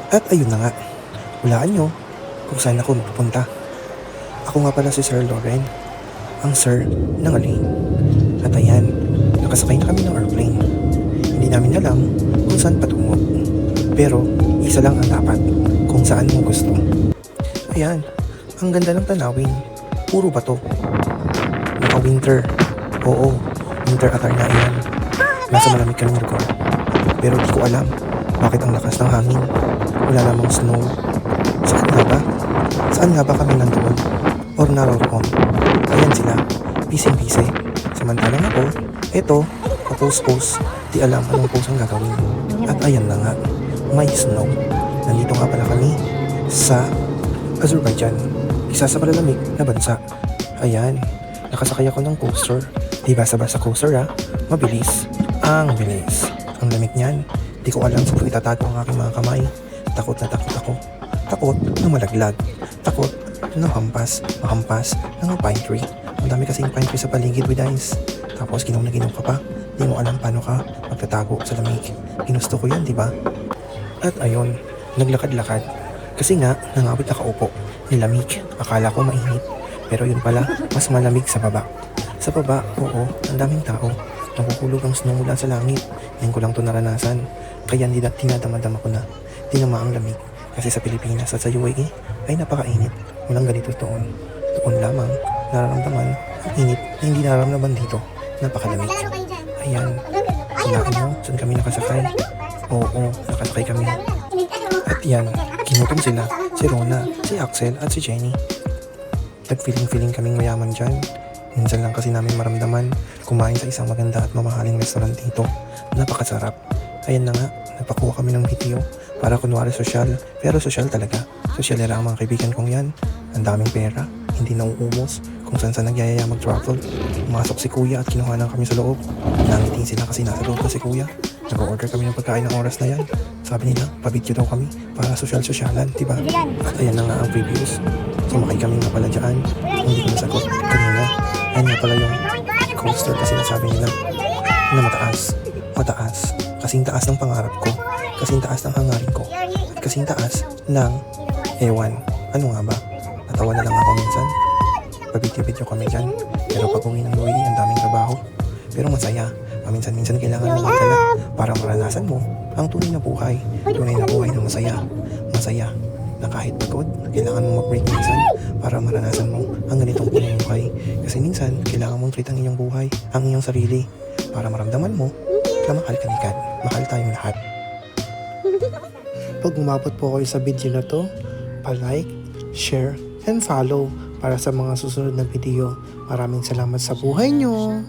At ayun na nga, hulaan nyo kung saan ako pupunta. Ako nga pala si Sir Loren, ang Sir ng Aling. At ayan, nakasakay na kami ng airplane. Hindi namin alam kung saan patungo. Pero isa lang ang dapat, kung saan mo gusto. Ayan, ang ganda ng tanawin. Puro bato. Naka-winter. Oo, winter attire na yan. Nasa malamig kaming lugar. Pero di ko alam bakit ang lakas ng hangin. Wala namang snow. Saan nga ba? Saan nga ba kami nandoon? Or naroon? Ayan sila, busy-busy. Samantalang ako, eto, pa-post-post. Di alam anong post ang gagawin. At ayan na nga, may snow. Nandito nga pala kami sa Azerbaijan, isa sa malalamig na bansa. Ayan, nakasakay ako ng coaster. Di basa-basa coaster ha, mabilis. Ang bilis. Ang lamig niyan. Di ko alam saan ko itatago ang aking mga kamay. Takot na takot ako. Takot na malaglag. Takot na mahampas ng pine tree. Ang dami kasing pine tree sa paligid with ice. Tapos ginom na ginom ka pa. Di mo alam paano ka magtatago sa lamig. Ginusto ko yan, di ba? At ayun, naglakad-lakad. Kasi nga, nangawit nakaupo. Nilamig. Akala ko mainit. Pero yun pala, mas malamig sa baba. Sa baba, oo, ang daming tao. Nakukulog ang snow mula sa langit. Ngayon ko lang ito naranasan. Kaya tinadama-dama ko na. Tinama ang lamig. Kasi sa Pilipinas at sa UAE ay napakainit. Walang ganito doon. Doon lamang nararamdaman ang init na hindi nararamdaman dito. Napakalamig. Ayan. Hulaan nyo, saan kami nakasakay? Oo, nakasakay kami. At yan, kinutom sila. Si Rona, si Axel at si Jenny. Nag-feeling kaming mayaman dyan. Minsan lang kasi namin maramdaman kumain sa isang maganda at mamahaling restaurant dito. Napakasarap. Ayan na nga, nagpakuha kami ng video para kunwari sosyal. Pero sosyal talaga. Sosyalera ang mga kaibigan kong yan. Ang daming pera, hindi nauumos. Kung saan nagyayaya mag-travel. Pumasok si kuya at kinuhanan kami sa loob. Nangiting sila kasi nasa loob na si kuya. Nag-order kami ng pagkain ng oras na yan. Sabi nila, pabidyo daw kami para sosyal-sosyalan, diba? At ayan na nga ang previews. Sumakay kami nga pala dyan. Hindi ko nasagot kanina. Ayan nga pala yung coaster kasi nasabi nila na mataas. Mataas. Kasing taas ng pangarap ko. Kasing taas ng hangarin ko. At kasing taas ng ewan. Ano nga ba? Natawa na lang ako minsan. Pabidyo-bidyo kami dyan. Pero pag uwi ng UAE, ang daming trabaho. Pero masaya. Paminsan-minsan kailangan mo magdala para maranasan mo ang tunay na buhay. Tunay na buhay na masaya. Masaya na kahit pagod, kailangan mo mag-break minsan para maranasan mo ang ganitong buhay. Kasi minsan, kailangan mong treat ang iyong buhay, ang iyong sarili, para maramdaman mo na mahal ka ni God. Mahal tayong lahat. Pag umabot po kayo sa video na to, pa-like, share, and follow para sa mga susunod na video. Maraming salamat sa buhay nyo!